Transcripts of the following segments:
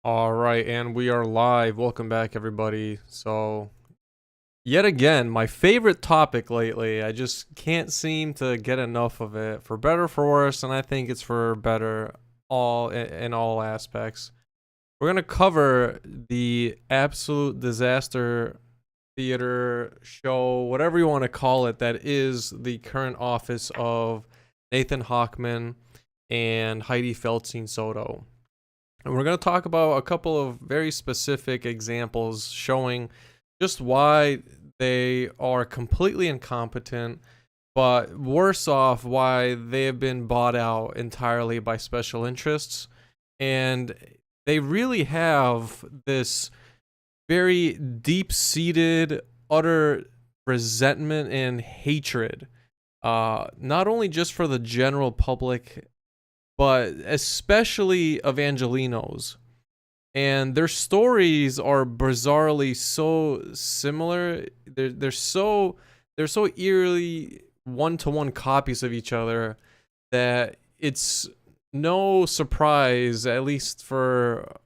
All right, and we are live. Welcome back, everybody. So, yet again, my favorite topic lately. I just can't seem to get enough of it, for better or for worse, and I think it's for better all in all aspects. We're gonna cover the absolute disaster theater show, whatever you want to call it, that is the current office of Nathan Hochman and Hydee Feldstein Soto. And we're going to talk about a couple of very specific examples showing just why they are completely incompetent, but worse off, why they have been bought out entirely by special interests. And they really have this very deep seated, utter resentment and hatred, not only just for the general public but especially Evangelinos. And their stories are bizarrely so similar. They're so eerily one-to-one copies of each other that it's no surprise, at least for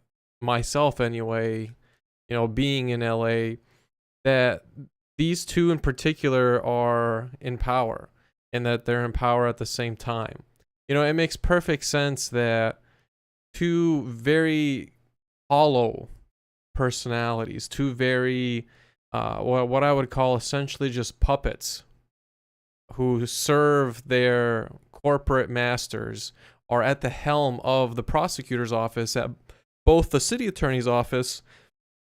myself anyway, being in LA, that these two in particular are in power and that they're in power at the same time. It makes perfect sense that two very hollow personalities, two very, what I would call essentially just puppets who serve their corporate masters, are at the helm of the prosecutor's office at both the city attorney's office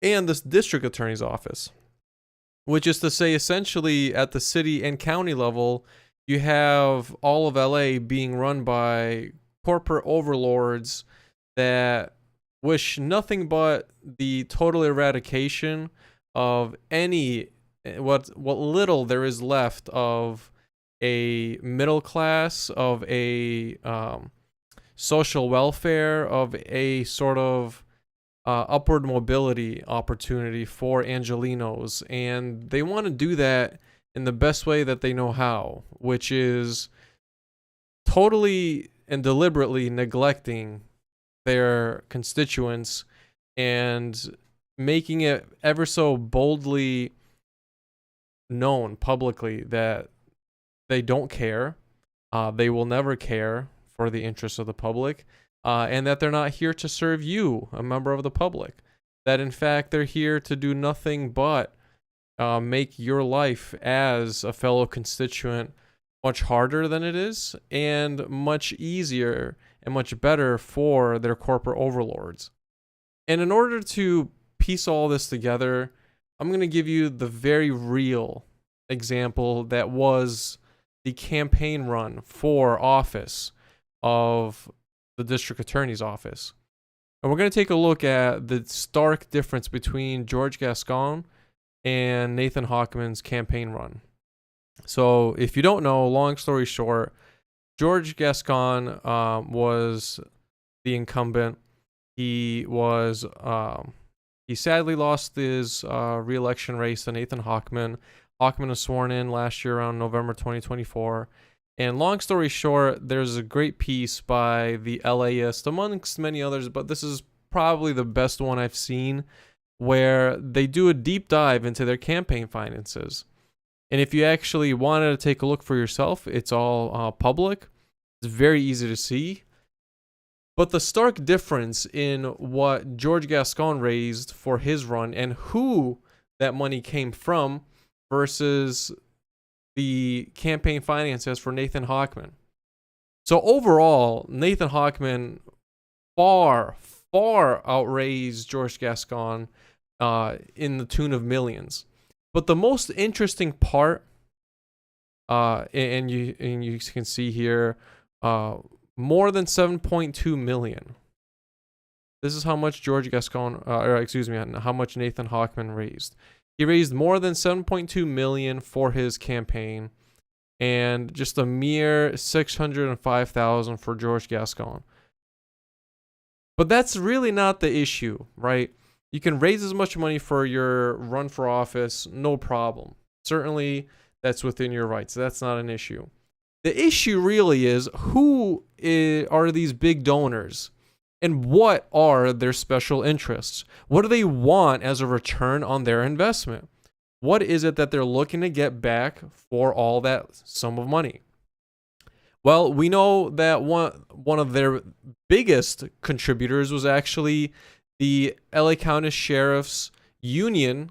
and the district attorney's office. Which is to say, essentially, at the city and county level, you have all of LA being run by corporate overlords that wish nothing but the total eradication of any what little there is left of a middle class, of a social welfare, of a sort of upward mobility opportunity for Angelinos. And they want to do that in the best way that they know how, which is totally and deliberately neglecting their constituents and making it ever so boldly known publicly that they don't care, they will never care for the interests of the public, and that they're not here to serve you, a member of the public. That in fact they're here to do nothing but make your life as a fellow constituent much harder than it is, and much easier and much better for their corporate overlords. And in order to piece all this together, I'm going to give you the very real example that was the campaign run for office of the district attorney's office. And we're going to take a look at the stark difference between George Gascon and Nathan Hochman's campaign run. So if you don't know, long story short, George Gascon was the incumbent. He sadly lost his re-election race to Nathan Hochman. Hochman was sworn in last year around November 2024. And long story short, there's a great piece by the LAist, amongst many others, but this is probably the best one I've seen, where they do a deep dive into their campaign finances. And if you actually wanted to take a look for yourself, it's all public. It's very easy to see. But the stark difference in what George Gascon raised for his run and who that money came from versus the campaign finances for Nathan Hochman. So overall, Nathan Hochman far outraised George Gascon in the tune of millions. But the most interesting part, and you can see here, more than 7.2 million. This is how much George Gascon, how much Nathan Hochman raised. He raised more than 7.2 million for his campaign, and just a mere 605,000 for George Gascon. But that's really not the issue, right? You can raise as much money for your run for office, no problem. Certainly, that's within your rights. That's not an issue. The issue really is, who are these big donors? And what are their special interests? What do they want as a return on their investment? What is it that they're looking to get back for all that sum of money? Well, we know that one of their biggest contributors was actually the LA County Sheriff's Union,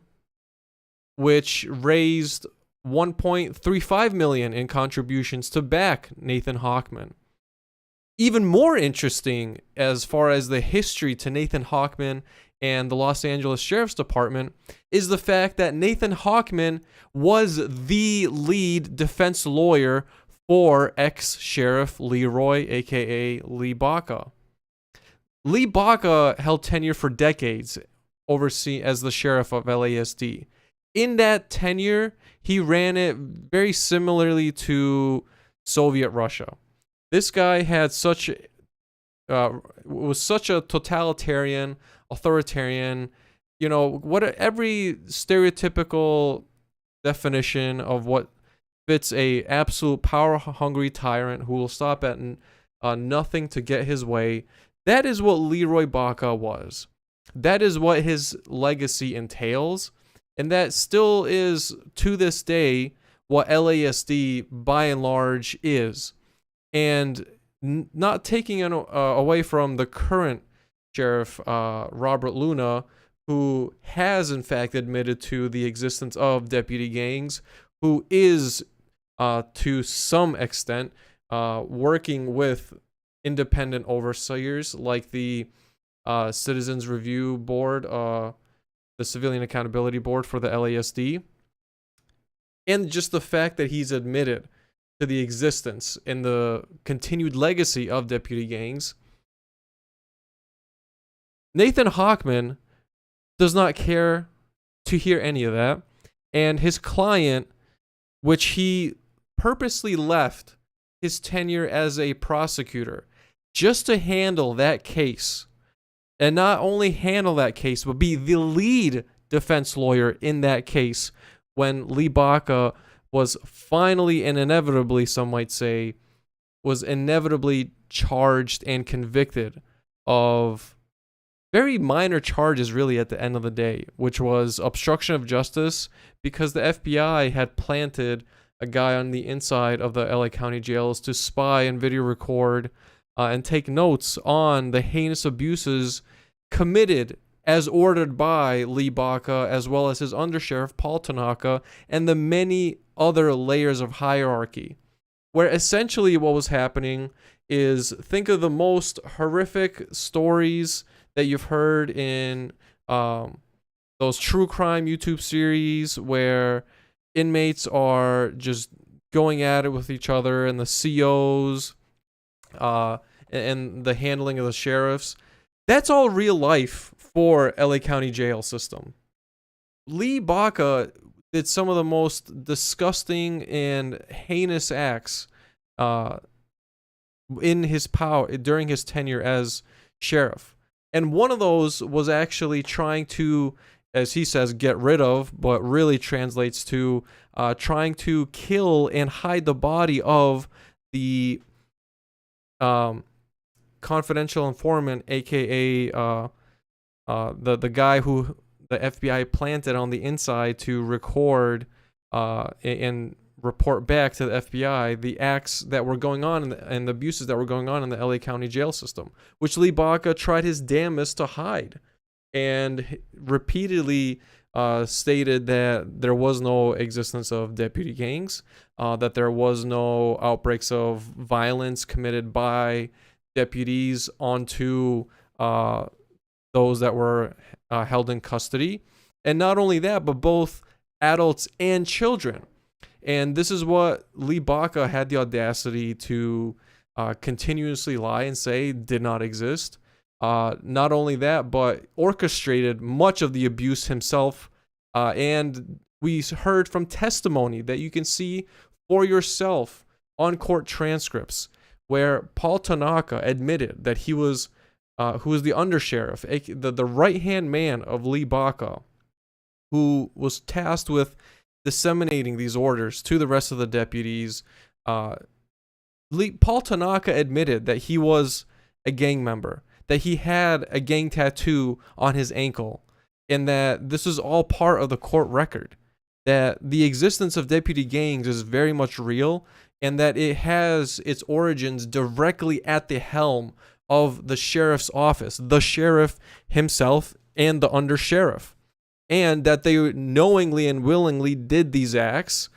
which raised 1.35 million in contributions to back Nathan Hochman. Even more interesting as far as the history to Nathan Hochman and the Los Angeles Sheriff's Department is the fact that Nathan Hochman was the lead defense lawyer for ex-Sheriff Leroy, aka Lee Baca. Lee Baca held tenure for decades, overseen as the sheriff of LASD. In that tenure, he ran it very similarly to Soviet Russia. This guy had was such a totalitarian, authoritarian, what every stereotypical definition of what fits a absolute power-hungry tyrant who will stop at nothing to get his way. That is what Leroy Baca was. That is what his legacy entails. And that still is, to this day, what LASD, by and large, is. And not taking away from the current sheriff, Robert Luna, who has, in fact, admitted to the existence of deputy gangs, who is, to some extent, working with independent overseers like the Citizens Review Board, the Civilian Accountability Board for the LASD, and just the fact that he's admitted to the existence and the continued legacy of deputy gangs. Nathan Hochman does not care to hear any of that, and his client, which he purposely left his tenure as a prosecutor just to handle that case, and not only handle that case, but be the lead defense lawyer in that case when Lee Baca was finally and inevitably, some might say, was inevitably charged and convicted of very minor charges, really, at the end of the day, which was obstruction of justice because the FBI had planted a guy on the inside of the LA County jails to spy and video record and take notes on the heinous abuses committed as ordered by Lee Baca, as well as his undersheriff Paul Tanaka, and the many other layers of hierarchy, where essentially what was happening is, think of the most horrific stories that you've heard in those true crime YouTube series where inmates are just going at it with each other, and the COs and the handling of the sheriffs. That's all real life for LA County jail system. Lee Baca did some of the most disgusting and heinous acts in his power during his tenure as sheriff. And one of those was actually trying to, as he says, get rid of, but really translates to trying to kill and hide the body of the confidential informant, aka the guy who the FBI planted on the inside to record and report back to the FBI the acts that were going on and the abuses that were going on in the LA County jail system, which Lee Baca tried his damnedest to hide, and repeatedly stated that there was no existence of deputy gangs, that there was no outbreaks of violence committed by deputies onto those that were held in custody. And not only that, but both adults and children. And this is what Lee Baca had the audacity to continuously lie and say did not exist. Not only that, but orchestrated much of the abuse himself. And we heard from testimony that you can see for yourself on court transcripts where Paul Tanaka admitted that he was, who was the undersheriff, the right-hand man of Lee Baca, who was tasked with disseminating these orders to the rest of the deputies. Paul Tanaka admitted that he was a gang member, that he had a gang tattoo on his ankle, and that this is all part of the court record, that the existence of deputy gangs is very much real, and that it has its origins directly at the helm of the sheriff's office, the sheriff himself and the undersheriff, and that they knowingly and willingly did these acts,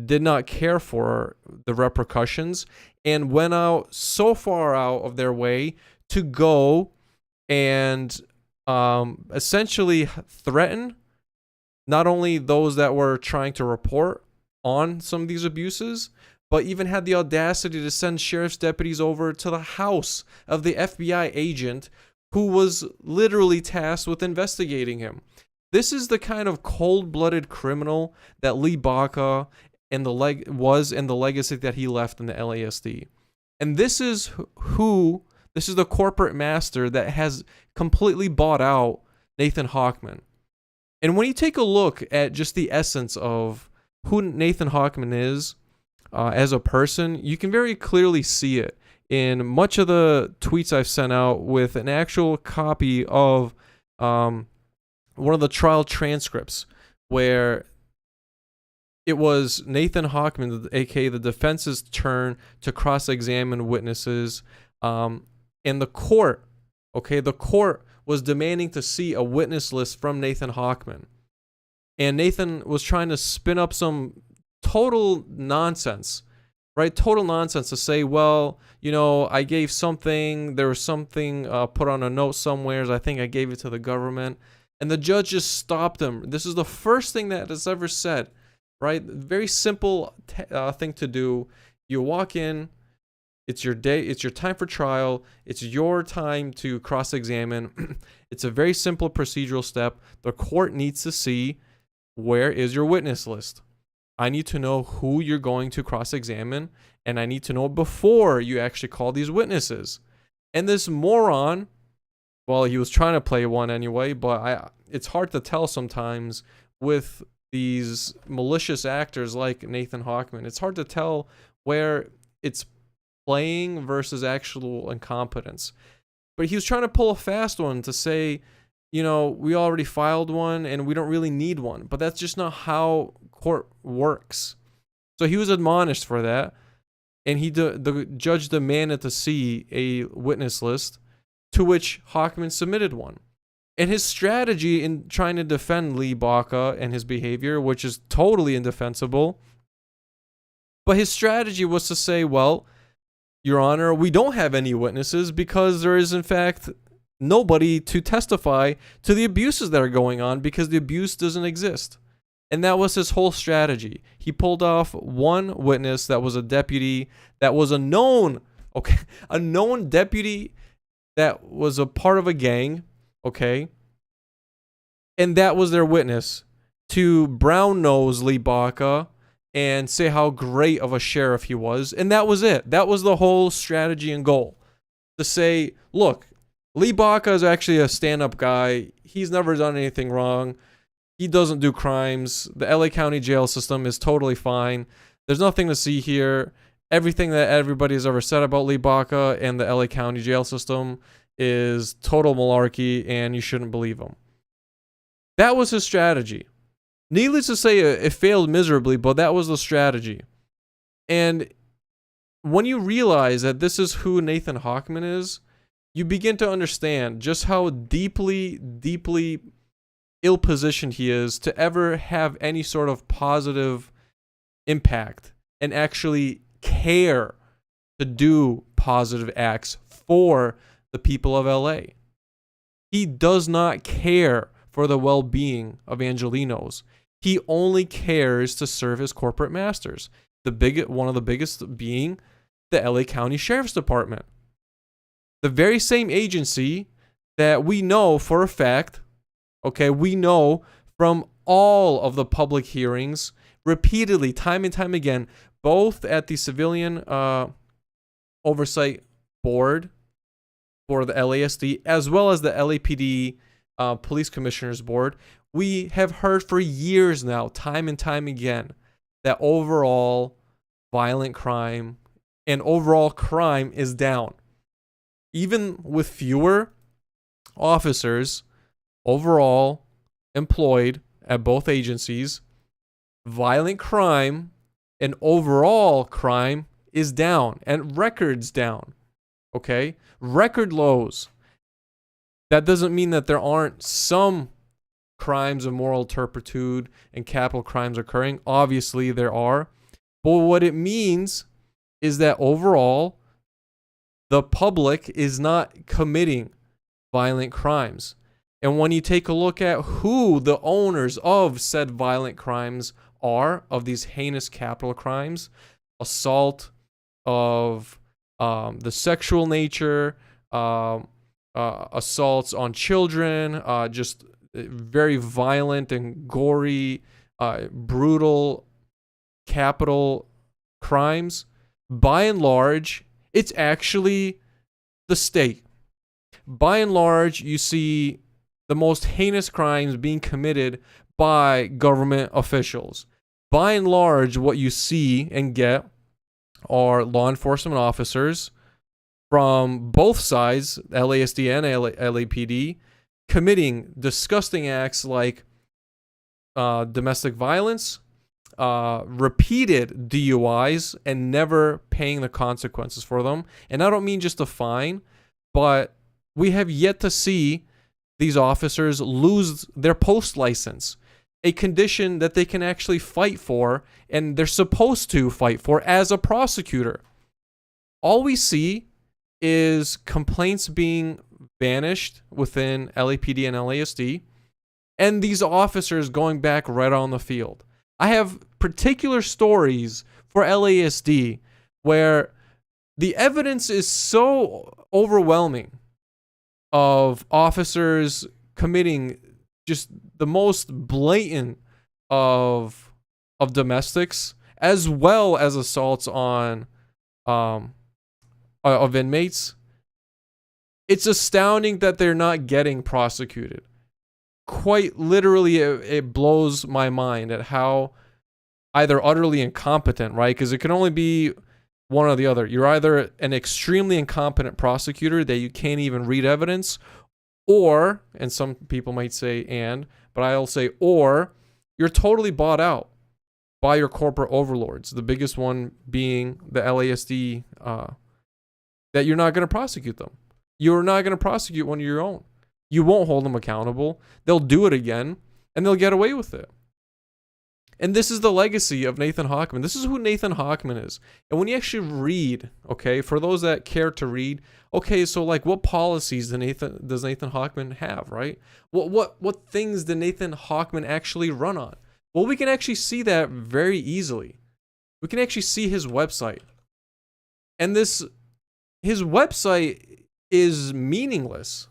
did not care for the repercussions, and went out so far out of their way to go and essentially threaten not only those that were trying to report on some of these abuses, but even had the audacity to send sheriff's deputies over to the house of the FBI agent who was literally tasked with investigating him. This is the kind of cold-blooded criminal that Lee Baca and the legacy that he left in the LASD. And this is the corporate master that has completely bought out Nathan Hochman. And when you take a look at just the essence of who Nathan Hochman is as a person, you can very clearly see it in much of the tweets I've sent out with an actual copy of one of the trial transcripts where it was Nathan Hochman, aka the defense's turn to cross-examine witnesses, and the court was demanding to see a witness list from Nathan Hochman. And Nathan was trying to spin up some total nonsense, right? Total nonsense to say, well, I gave something, there was something put on a note somewhere, I think I gave it to the government. And the judge just stopped him. This is the first thing that is ever said, right? Very simple thing to do. You walk in, it's your day, it's your time for trial, it's your time to cross-examine. It's a very simple procedural step. The court needs to see, where is your witness list? I need to know who you're going to cross-examine, and I need to know before you actually call these witnesses. And this moron, well, he was trying to play one anyway, but it's hard to tell sometimes with these malicious actors like Nathan Hochman. It's hard to tell where it's playing versus actual incompetence. But he was trying to pull a fast one to say, we already filed one and we don't really need one. But that's just not how court works. So he was admonished for that. And the judge demanded to see a witness list, to which Hochman submitted one. And his strategy in trying to defend Lee Baca and his behavior, which is totally indefensible, but his strategy was to say, well, Your Honor, we don't have any witnesses because there is, in fact, nobody to testify to the abuses that are going on because the abuse doesn't exist. And that was his whole strategy. He pulled off one witness that was a deputy that was a known deputy that was a part of a gang, okay? And that was their witness to brown nose Lee Baca and say how great of a sheriff he was. And that was it. That was the whole strategy and goal. To say, look, Lee Baca is actually a stand-up guy. He's never done anything wrong. He doesn't do crimes. The LA County jail system is totally fine. There's nothing to see here. Everything that everybody has ever said about Lee Baca and the LA County jail system is total malarkey, and you shouldn't believe him. That was his strategy. Needless to say, it failed miserably, but that was the strategy. And when you realize that this is who Nathan Hochman is, you begin to understand just how deeply, deeply ill-positioned he is to ever have any sort of positive impact and actually care to do positive acts for the people of LA. He does not care for the well-being of Angelenos. He only cares to serve his corporate masters. One of the biggest being the LA County Sheriff's Department. The very same agency that we know for a fact, we know from all of the public hearings, repeatedly, time and time again, both at the Civilian Oversight Board for the LASD, as well as the LAPD Police Commissioners Board, we have heard for years now, time and time again, that overall violent crime and overall crime is down. even with fewer officers overall employed at both agencies, violent crime and overall crime is down and records down. Okay? Record lows. That doesn't mean that there aren't some crimes of moral turpitude and capital crimes occurring. Obviously, there are. But what it means is that overall, the public is not committing violent crimes. And when you take a look at who the owners of said violent crimes are, of these heinous capital crimes, assault of the sexual nature, assaults on children, just very violent and gory, brutal capital crimes, by and large, it's actually the state. By and large, you see the most heinous crimes being committed by government officials. By and large, what you see and get are law enforcement officers from both sides, LASD and LAPD, committing disgusting acts like domestic violence, repeated DUIs, and never paying the consequences for them. And I don't mean just a fine, but we have yet to see these officers lose their post license, a condition that they can actually fight for, and they're supposed to fight for as a prosecutor. All we see is complaints being banished within LAPD and LASD, and these officers going back right on the field. I have particular stories for LASD where the evidence is so overwhelming of officers committing just the most blatant of domestics, as well as assaults on of inmates. It's astounding that they're not getting prosecuted. Quite literally, it blows my mind at how either utterly incompetent, right? Because it can only be one or the other. You're either an extremely incompetent prosecutor that you can't even read evidence, or, and some people might say but I'll say or, you're totally bought out by your corporate overlords. The biggest one being the LASD, that you're not going to prosecute them. You're not going to prosecute one of your own. You won't hold them accountable. They'll do it again, and they'll get away with it. And this is the legacy of Nathan Hochman. This is who Nathan Hochman is. And when you actually read, okay, for those that care to read, okay, so like what policies does Nathan Hochman have, right? What things did Nathan Hochman actually run on? Well, we can actually see that very easily. We can actually see his website. And his website is meaningless.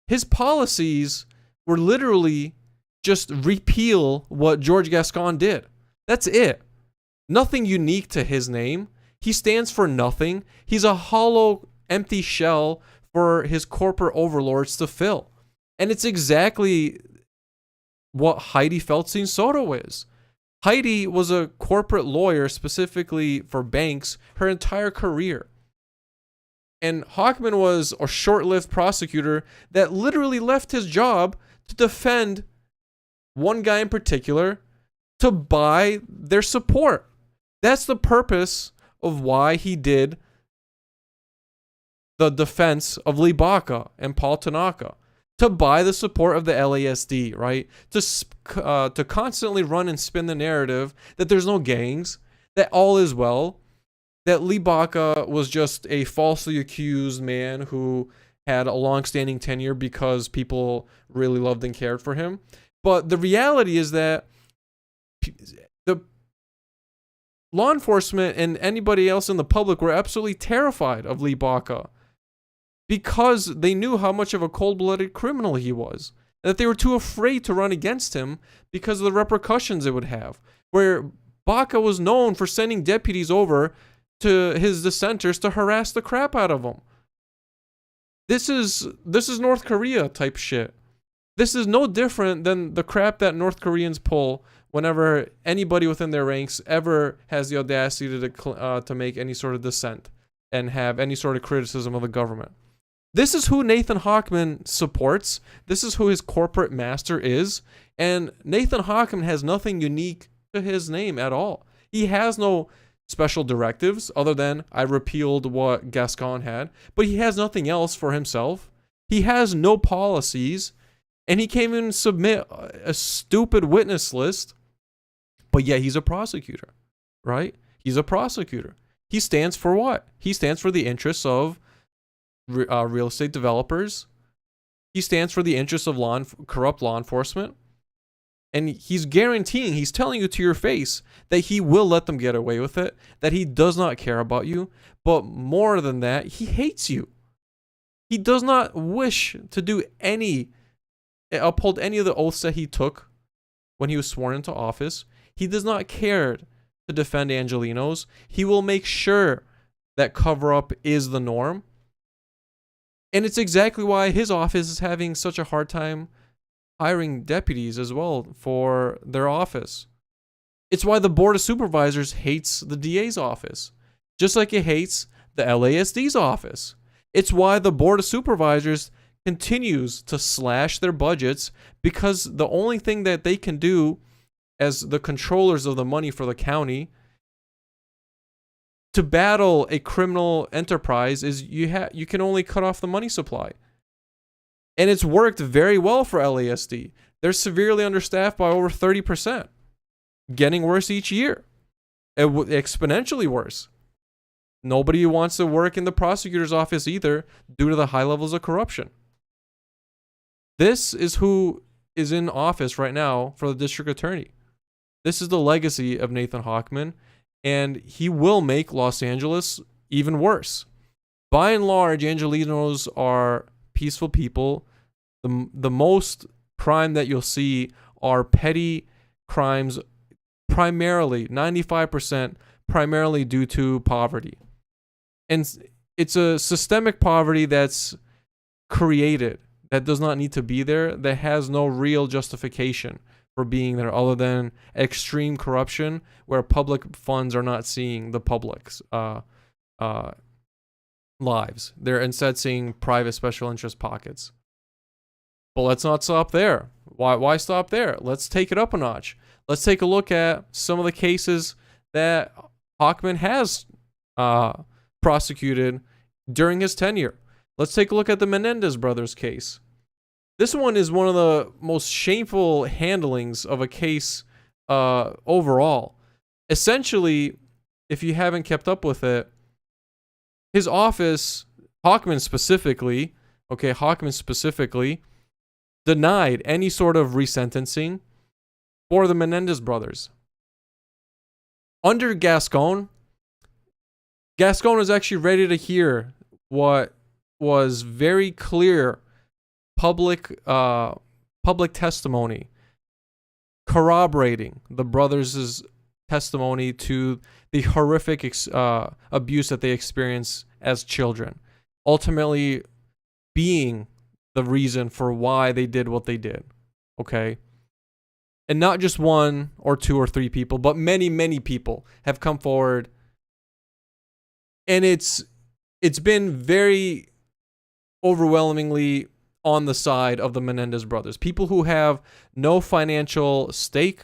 His policies were literally just repeal what George Gascon did. That's it. Nothing unique to his name. He stands for nothing. He's a hollow, empty shell for his corporate overlords to fill. And it's exactly what Hydee Feldstein Soto is. Hydee was a corporate lawyer specifically for banks her entire career. And Hochman was a short-lived prosecutor that literally left his job to defend one guy in particular, to buy their support. That's the purpose of why he did the defense of Lee Baca and Paul Tanaka, to buy the support of the LASD, right? To constantly run and spin the narrative that there's no gangs, that all is well, that Lee Baca was just a falsely accused man who had a long-standing tenure because people really loved and cared for him. But the reality is that the law enforcement and anybody else in the public were absolutely terrified of Lee Baca because they knew how much of a cold-blooded criminal he was. That they were too afraid to run against him because of the repercussions it would have. Where Baca was known for sending deputies over to his dissenters to harass the crap out of him. This is North Korea type shit. This is no different than the crap that North Koreans pull whenever anybody within their ranks ever has the audacity to make any sort of dissent and have any sort of criticism of the government. This is who Nathan Hochman supports. This is who his corporate master is. And Nathan Hochman has nothing unique to his name at all. He has no special directives other than I repealed what Gascon had, but he has nothing else for himself. He has no policies, and he can't even submit a stupid witness list, but yet he's a prosecutor, right? He's a prosecutor. He stands for what? He stands for the interests of real estate developers. He stands for the interests of corrupt law enforcement. And he's guaranteeing, he's telling you to your face that he will let them get away with it, that he does not care about you. But more than that, he hates you. He does not wish to uphold any of the oaths that he took when he was sworn into office. He does not care to defend Angelenos. He will make sure that cover-up is the norm. And it's exactly why his office is having such a hard time hiring deputies as well for their office. It's why the Board of Supervisors hates the DA's office, just like it hates the LASD's office. It's why the Board of Supervisors continues to slash their budgets, because the only thing that they can do as the controllers of the money for the county to battle a criminal enterprise is you can only cut off the money supply. And it's worked very well for LASD. They're severely understaffed by over 30%, getting worse each year, exponentially worse. Nobody wants to work in the prosecutor's office either due to the high levels of corruption. This is who is in office right now for the district attorney. This is the legacy of Nathan Hochman, and he will make Los Angeles even worse. By and large, Angelenos are peaceful people. The most crime that you'll see are petty crimes, primarily 95% primarily due to poverty. And it's a systemic poverty that's created, that does not need to be there, that has no real justification for being there other than extreme corruption where public funds are not seeing the public's lives. They're instead seeing private special interest pockets. But let's not stop there. Why stop there? Let's take it up a notch. Let's take a look at some of the cases that Hochman has prosecuted during his tenure. Let's take a look at the Menendez brothers case. This one is one of the most shameful handlings of a case overall. Essentially, if you haven't kept up with it, his office, Hochman specifically, denied any sort of resentencing for the Menendez brothers. Under Gascon was actually ready to hear what was very clear public testimony corroborating the brothers' testimony to the horrific abuse that they experienced as children, ultimately being the reason for why they did what they did. Okay? And not just one or two or three people, but many, many people have come forward. And it's been very overwhelmingly on the side of the Menendez brothers. People who have no financial stake,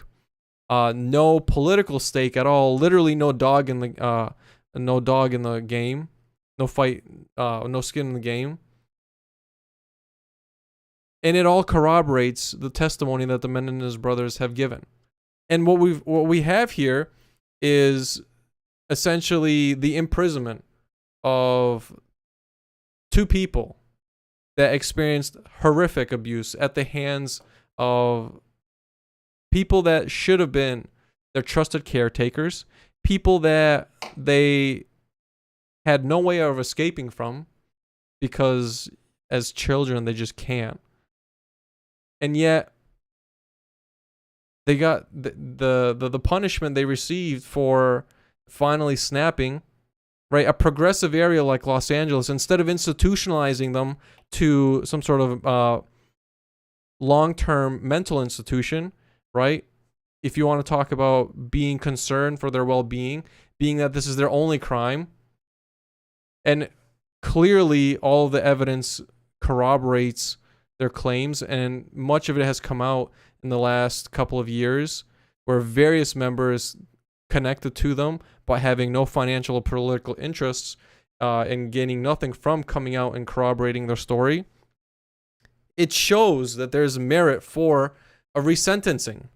no political stake at all, literally no dog in the game, no fight, no skin in the game. And it all corroborates the testimony that the Menendez brothers have given. And what we have here is essentially the imprisonment of two people that experienced horrific abuse at the hands of people that should have been their trusted caretakers, people that they had no way of escaping from because as children they just can't. And yet they got the punishment they received for finally snapping, right? A progressive area like Los Angeles, instead of institutionalizing them to some sort of long-term mental institution, right? If you want to talk about being concerned for their well-being, being that this is their only crime, And clearly, all of the evidence corroborates their claims, and much of it has come out in the last couple of years where various members connected to them by having no financial or political interests and gaining nothing from coming out and corroborating their story. It shows that there's merit for a resentencing.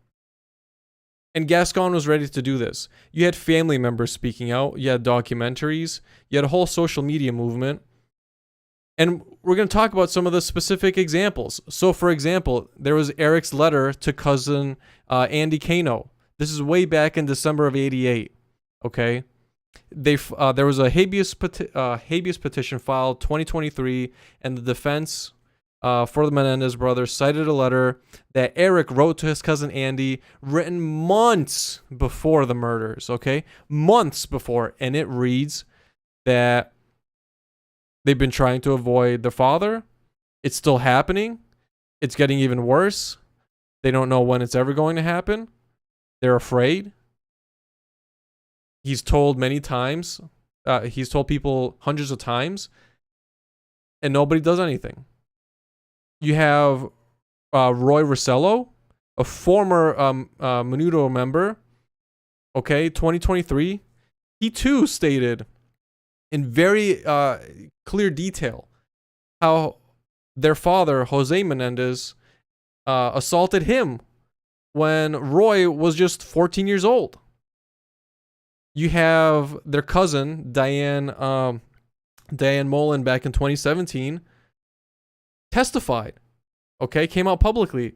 And Gascon was ready to do this. You had family members speaking out. You had documentaries. You had a whole social media movement. And we're going to talk about some of the specific examples. So, for example, there was Eric's letter to cousin Andy Kano. This is way back in December of '88. Okay, there was a habeas petition filed 2023, and the defense for the Menendez brothers cited a letter that Eric wrote to his cousin Andy, written months before the murders. Okay, months before, and it reads that they've been trying to avoid the father. It's still happening. It's getting even worse. They don't know when it's ever going to happen. They're afraid. He's told many times. He's told people hundreds of times. And nobody does anything. You have Roy Rossello, a former Menudo member. Okay, 2023. He too stated in very clear detail how their father, Jose Menendez, assaulted him when Roy was just 14 years old. You have their cousin, Diane Mullen, back in 2017, testified, okay, came out publicly.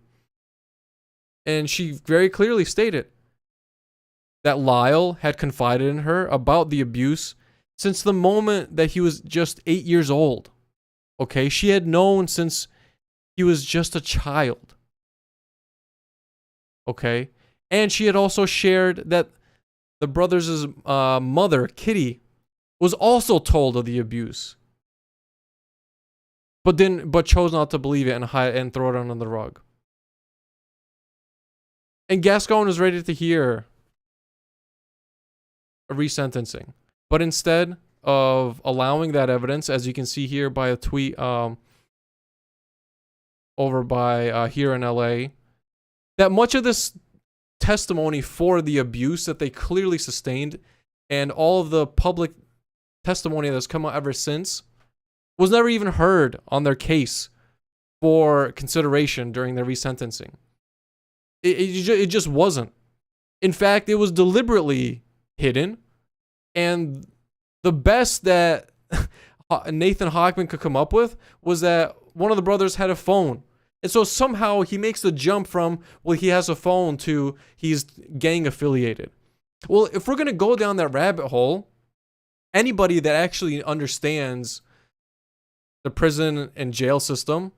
And she very clearly stated that Lyle had confided in her about the abuse since the moment that he was just 8 years old. Okay, she had known since he was just a child. Okay, and she had also shared that the brothers' mother, Kitty, was also told of the abuse, but chose not to believe it and hide and throw it under the rug. And Gascon was ready to hear a resentencing, but instead of allowing that evidence, as you can see here by a tweet over by here in LA, that much of this testimony for the abuse that they clearly sustained and all of the public testimony that's come out ever since was never even heard on their case for consideration during their resentencing. It just wasn't. In fact, it was deliberately hidden, and the best that Nathan Hochman could come up with was that one of the brothers had a phone. And so somehow he makes the jump from, well, he has a phone to he's gang affiliated. Well, if we're going to go down that rabbit hole, anybody that actually understands the prison and jail system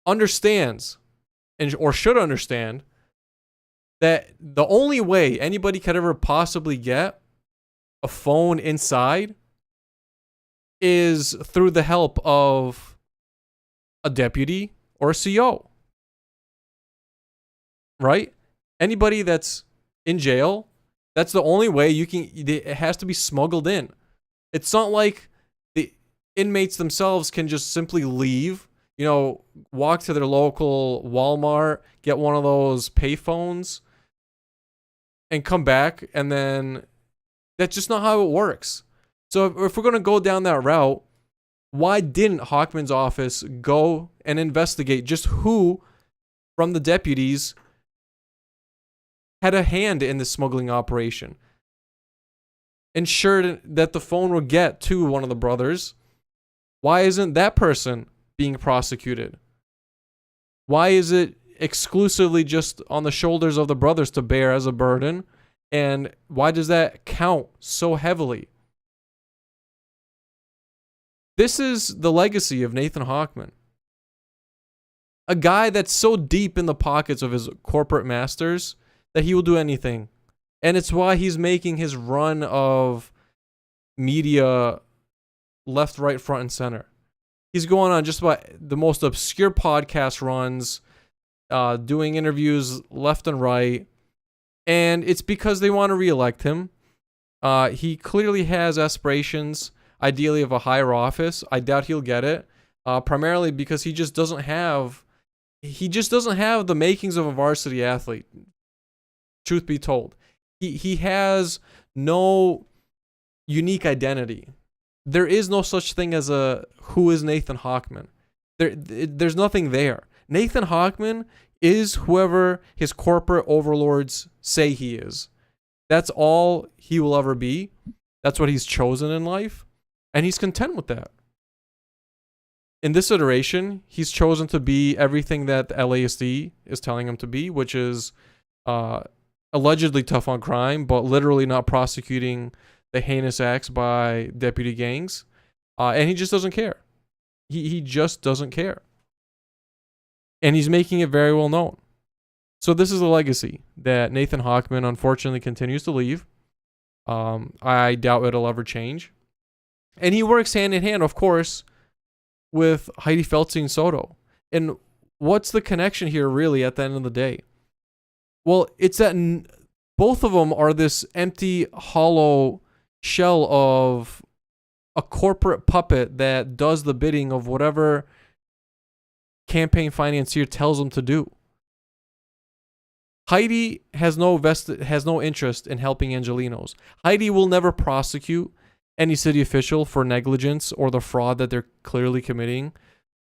understands or should understand that the only way anybody could ever possibly get a phone inside is through the help of a deputy or a CO. Right? Anybody that's in jail, that's the only way you can, it has to be smuggled in. It's not like the inmates themselves can just simply leave, walk to their local Walmart, get one of those payphones, and come back, and then that's just not how it works. So if we're going to go down that route, why didn't Hochman's office go and investigate just who from the deputies had a hand in the smuggling operation? Ensured that the phone would get to one of the brothers. Why isn't that person being prosecuted? Why is it exclusively just on the shoulders of the brothers to bear as a burden? And why does that count so heavily? This is the legacy of Nathan Hochman. A guy that's so deep in the pockets of his corporate masters that he will do anything. And it's why he's making his run of media left, right, front, and center. He's going on just about the most obscure podcast runs, doing interviews left and right. And it's because they want to reelect him. He clearly has aspirations. ideally of a higher office. I doubt he'll get it, primarily because he just doesn't have the makings of a varsity athlete. Truth be told, he has no unique identity. There is no such thing as a who is Nathan Hochman. There's nothing there. Nathan Hochman is whoever his corporate overlords say he is. That's all he will ever be. That's what he's chosen in life, and he's content with that. In this iteration, he's chosen to be everything that the LASD is telling him to be, which is allegedly tough on crime, but literally not prosecuting the heinous acts by deputy gangs. And he just doesn't care. He just doesn't care. And he's making it very well known. So this is a legacy that Nathan Hochman unfortunately continues to leave. I doubt it'll ever change. And he works hand in hand, of course, with Hydee, Feldstein, Soto. And what's the connection here really at the end of the day? Well, it's that both of them are this empty, hollow shell of a corporate puppet that does the bidding of whatever campaign financier tells them to do. Hydee has no interest in helping Angelenos. Hydee will never prosecute any city official for negligence or the fraud that they're clearly committing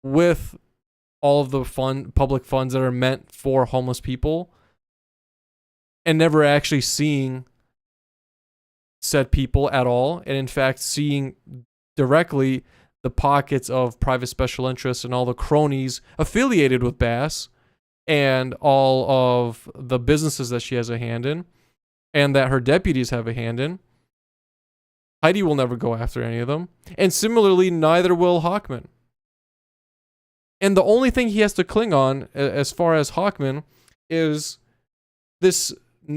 with all of the public funds that are meant for homeless people, and never actually seeing said people at all, and in fact seeing directly the pockets of private special interests and all the cronies affiliated with Bass and all of the businesses that she has a hand in and that her deputies have a hand in. Hydee will never go after any of them. And similarly, neither will Hochman. And the only thing he has to cling on as far as Hochman is this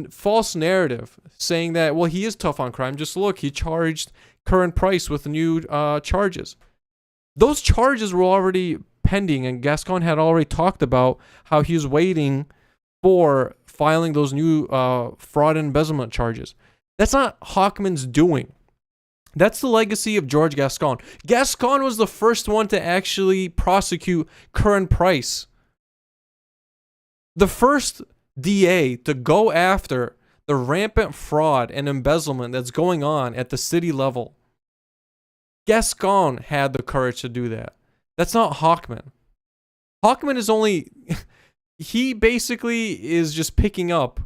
false narrative saying that, well, he is tough on crime. Just look, he charged current price with new charges. Those charges were already pending, and Gascon had already talked about how he was waiting for filing those new fraud and embezzlement charges. That's not Hochman's doing. That's the legacy of George Gascon. Gascon was the first one to actually prosecute current price. The first DA to go after the rampant fraud and embezzlement that's going on at the city level. Gascon had the courage to do that. That's not Hochman. Hochman is only... he basically is just picking up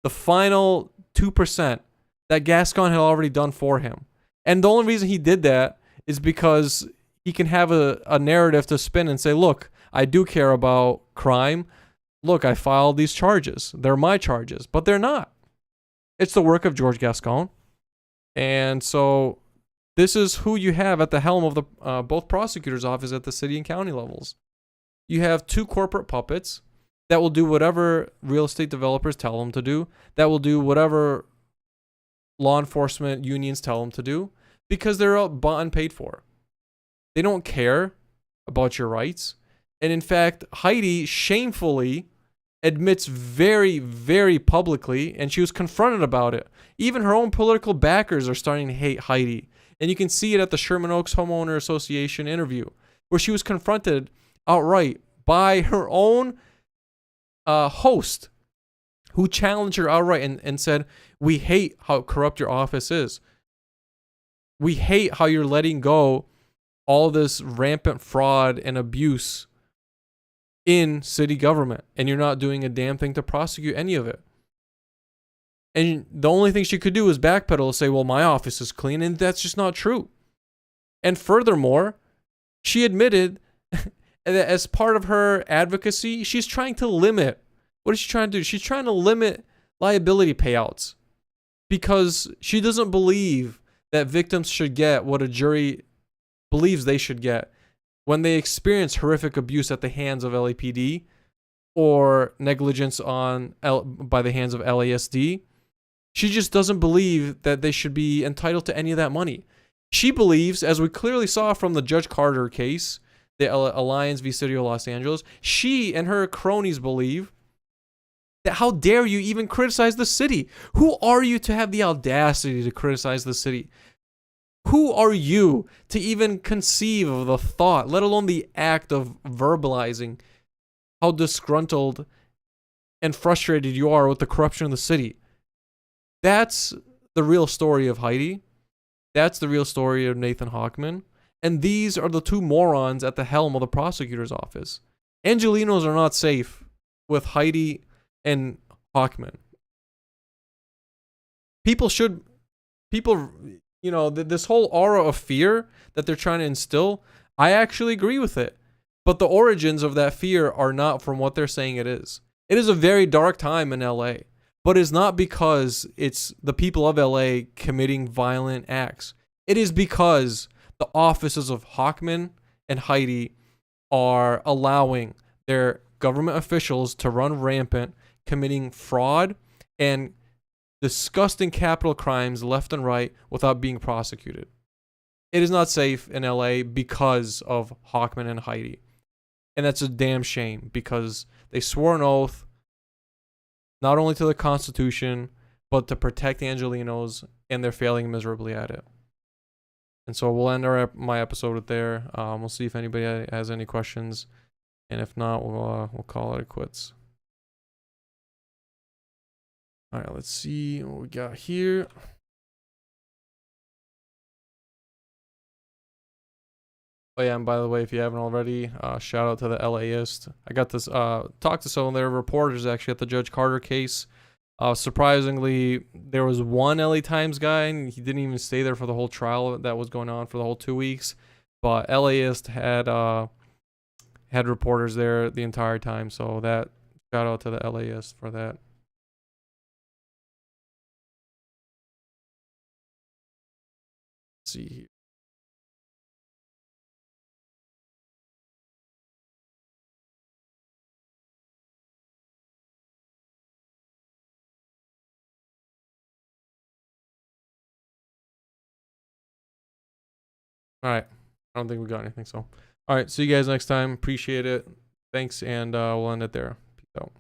the final 2% that Gascon had already done for him. And the only reason he did that is because he can have a narrative to spin and say, look, I do care about crime. Look, I filed these charges. They're my charges. But they're not. It's the work of George Gascon. And so this is who you have at the helm of the both prosecutors' office at the city and county levels. You have two corporate puppets that will do whatever real estate developers tell them to do, that will do whatever law enforcement unions tell them to do, because they're bought and paid for. They don't care about your rights. And in fact, Hydee shamefully admits very, very publicly, and she was confronted about it. Even her own political backers are starting to hate Hydee. And you can see it at the Sherman Oaks Homeowner Association interview, where she was confronted outright by her own host, who challenged her outright and said, we hate how corrupt your office is. We hate how you're letting go all this rampant fraud and abuse in city government, and you're not doing a damn thing to prosecute any of it. And the only thing she could do is backpedal and say, well, my office is clean, and that's just not true. And furthermore, she admitted that as part of her advocacy, she's trying to limit. What is she trying to do? She's trying to limit liability payouts because she doesn't believe that victims should get what a jury believes they should get when they experience horrific abuse at the hands of LAPD or negligence by the hands of LASD. She just doesn't believe that they should be entitled to any of that money. She believes, as we clearly saw from the Judge Carter case, the Alliance v. City of Los Angeles, she and her cronies believe that how dare you even criticize the city? Who are you to have the audacity to criticize the city? Who are you to even conceive of the thought, let alone the act of verbalizing how disgruntled and frustrated you are with the corruption in the city? That's the real story of Hydee. That's the real story of Nathan Hochman. And these are the two morons at the helm of the prosecutor's office. Angelenos are not safe with Hydee and Hochman. People, this whole aura of fear that they're trying to instill, I actually agree with it. But the origins of that fear are not from what they're saying it is. It is a very dark time in LA, but it's not because it's the people of LA committing violent acts. It is because the offices of Hochman and Hydee are allowing their government officials to run rampant, committing fraud and disgusting capital crimes left and right without being prosecuted. It is not safe in LA because of Hochman and Hydee. And that's a damn shame because they swore an oath not only to the Constitution, but to protect Angelenos, and they're failing miserably at it. And so we'll end my episode with there. We'll see if anybody has any questions. And if not, we'll call it quits. All right, let's see what we got here. Oh yeah, and by the way, if you haven't already, shout out to the LAist. I got this talked to some of their reporters actually at the Judge Carter case. Surprisingly, there was one LA Times guy, and he didn't even stay there for the whole trial that was going on for the whole 2 weeks. But LAist had reporters there the entire time, so that shout out to the LAist for that. Let's see here. All right. I don't think we got anything. So, all right. See you guys next time. Appreciate it. Thanks. And we'll end it there. Peace out.